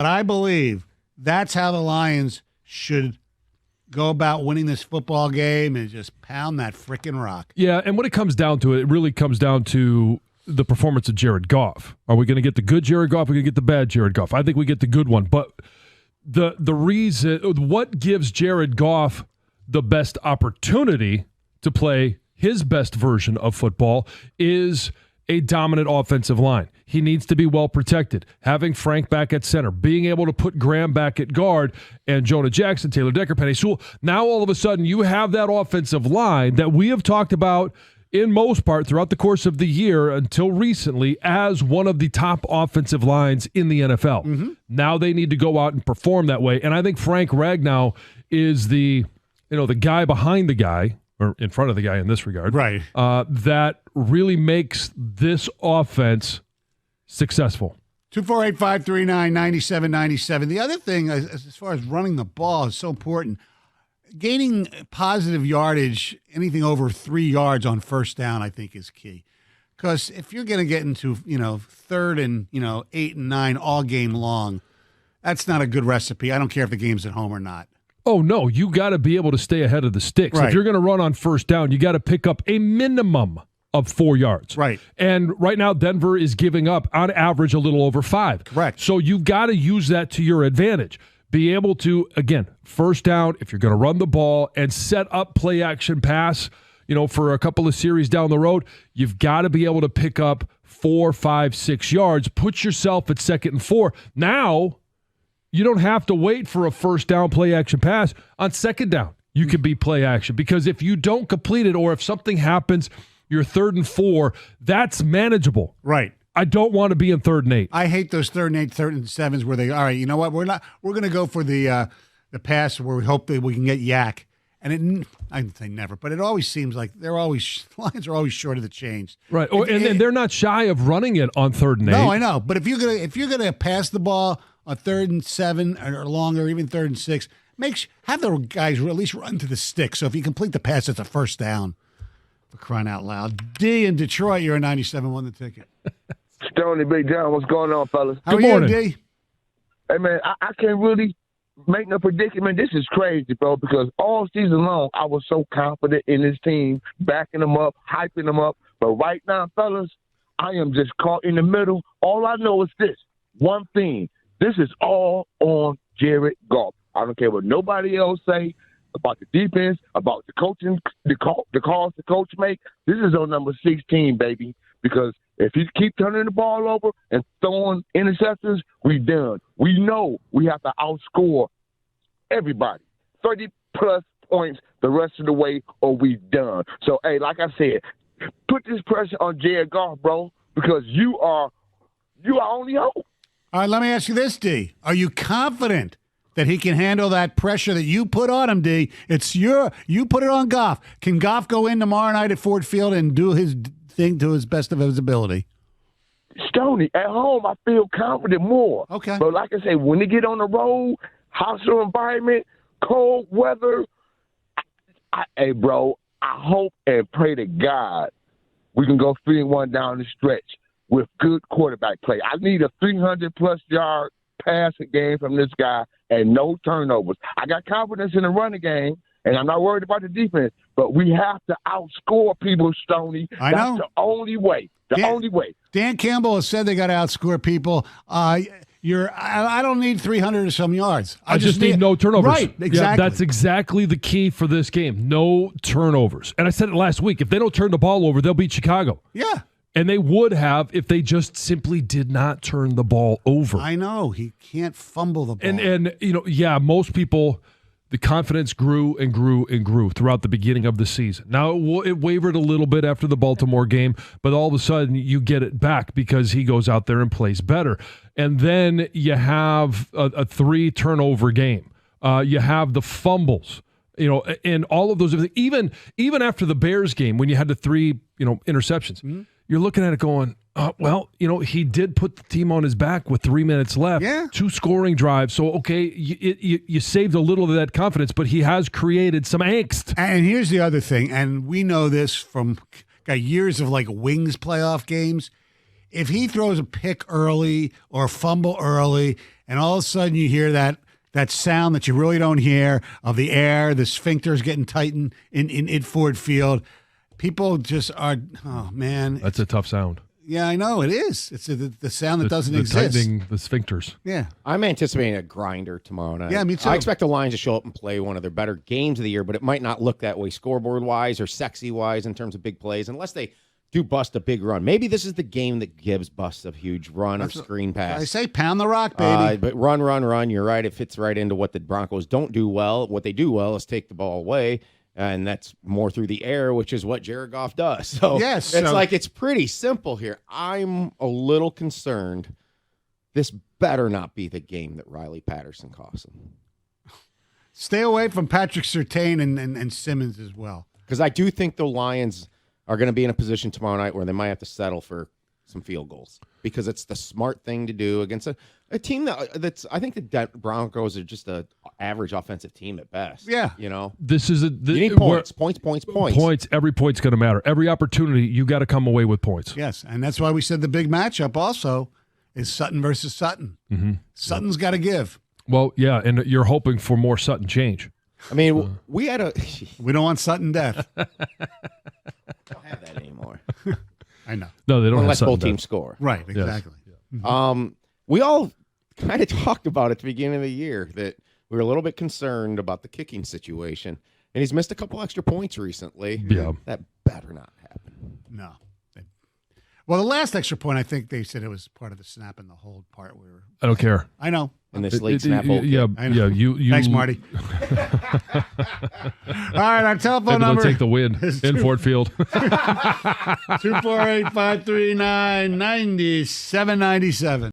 But I believe that's how the Lions should go about winning this football game and just pound that frickin' rock. Yeah, and when it comes down to it, it really comes down to the performance of Jared Goff. Are we going to get the good Jared Goff? Or are we going to get the bad Jared Goff? I think we get the good one. But the reason, what gives Jared Goff the best opportunity to play his best version of football is a dominant offensive line. He needs to be well protected. Having Frank back at center, being able to put Graham back at guard, and Jonah Jackson, Taylor Decker, Penei Sewell. Now all of a sudden you have that offensive line that we have talked about in most part throughout the course of the year until recently as one of the top offensive lines in the NFL. Mm-hmm. Now they need to go out and perform that way. And I think Frank Ragnow is the guy behind the guy, or in front of the guy in this regard, right? That really makes this offense successful. 248-539-9797. The other thing, as far as running the ball, is so important. Gaining positive yardage, anything over 3 yards on first down, I think is key. Because if you're going to get into, third and, 8 and 9 all game long, that's not a good recipe. I don't care if the game's at home or not. Oh, no, you got to be able to stay ahead of the sticks. Right. If you're going to run on first down, you got to pick up a minimum of 4 yards. Right. And right now, Denver is giving up, on average, a little over 5. Correct. So you've got to use that to your advantage. Be able to, again, first down, if you're going to run the ball and set up play action pass, for a couple of series down the road, you've got to be able to pick up 4, 5, 6 yards. Put yourself at 2nd and 4. Now, you don't have to wait for a first down play action pass. On 2nd down, you can be play action. Because if you don't complete it or if something happens, you're 3rd and 4, that's manageable. Right. I don't want to be in 3rd and 8. I hate those 3rd and 8, 3rd and 7s where they, all right, you know what? We're going to go for the pass where we hope that we can get yak. And I'd say never, but it always seems like lines are always short of the change. Right. And they're not shy of running it on 3rd and 8. No, I know. But if you're gonna pass the ball on 3rd and 7 or longer, even 3rd and 6, have the guys at least run to the stick. So if you complete the pass, it's a first down. For crying out loud. D in Detroit, you're a 97, won the ticket. Stoney, Big John, what's going on, fellas? Good morning, D. Hey, man, I can't really make no prediction. Man, this is crazy, bro, because all season long, I was so confident in this team, backing them up, hyping them up. But right now, fellas, I am just caught in the middle. All I know is this, one thing. This is all on Jared Goff. I don't care what nobody else say about the defense, about the coaching, the calls the coach make. This is on number 16, baby, because if you keep turning the ball over and throwing interceptions, we done. We know we have to outscore everybody, 30-plus points the rest of the way, or we done. So, hey, like I said, put this pressure on Jared Goff, bro, because you are only hope. All right, let me ask you this, D. Are you confident that he can handle that pressure that you put on him, D? You put it on Goff. Can Goff go in tomorrow night at Ford Field and do his thing to his best of his ability? Stoney, at home, I feel confident more. Okay. But like I say, when they get on the road, hostile environment, cold weather, hey, bro, I hope and pray to God we can go 3-1 down the stretch with good quarterback play. I need a 300-plus yard passing game from this guy and no turnovers. I got confidence in the running game, and I'm not worried about the defense, but we have to outscore people, Stoney. I know. That's the only way. Only way. Dan Campbell has said they got to outscore people. I don't need 300 or some yards. I just need no turnovers. Right, exactly. Yeah, that's exactly the key for this game. No turnovers. And I said it last week. If they don't turn the ball over, they'll beat Chicago. Yeah. And they would have if they just simply did not turn the ball over. I know. He can't fumble the ball. And most people, the confidence grew and grew and grew throughout the beginning of the season. Now, it wavered a little bit after the Baltimore game, but all of a sudden you get it back because he goes out there and plays better. And then you have a 3-turnover game. You have the fumbles. And all of those, even after the Bears game, when you had the 3, interceptions, mm-hmm. You're looking at it going, he did put the team on his back with 3 minutes left. Yeah. 2 scoring drives. So, okay, you saved a little of that confidence, but he has created some angst. And here's the other thing, and we know this from years of Wings playoff games. if he throws a pick early or a fumble early, and all of a sudden you hear that sound that you really don't hear of the air, the sphincters getting tightened in Ford Field, people just are, oh, man. That's a tough sound. Yeah, I know. It is. It's the sound that doesn't the exist. Tightening the sphincters. Yeah. I'm anticipating a grinder tomorrow night. Yeah, me too. I expect the Lions to show up and play one of their better games of the year, but it might not look that way scoreboard-wise or sexy-wise in terms of big plays unless they do bust a big run. Maybe this is the game that Gibbs busts a huge run or screen pass. I say pound the rock, baby. But run. You're right. It fits right into what the Broncos don't do well. What they do well is take the ball away. And that's more through the air, which is what Jared Goff does. So yes, it's pretty simple here. I'm a little concerned. This better not be the game that Riley Patterson costs him. Stay away from Patrick Surtain and Simmons as well. Because I do think the Lions are going to be in a position tomorrow night where they might have to settle for some field goals because it's the smart thing to do against a team that's I think the Broncos are just an average offensive team at best. Yeah. You know? This is you need points. Points. Every point's going to matter. Every opportunity, you got to come away with points. Yes, and that's why we said the big matchup also is Sutton versus Sutton. Mm-hmm. Sutton's got to give. Well, yeah, and you're hoping for more Sutton change. I mean, we had a... We don't want Sutton death. Don't have that anymore. I know. No, they don't Unless have both Sutton teams score. Right, exactly. Yes. We all kind of talked about at the beginning of the year that we were a little bit concerned about the kicking situation, and he's missed a couple extra points recently. Yeah. That better not happen. No. Well, the last extra point, I think they said it was part of the snap and the hold part. I don't care. I know. And this late snap hold. Yeah, yeah. You. Thanks, Marty. All right, our telephone number. Take the win in Ford Field. 248-539-9797.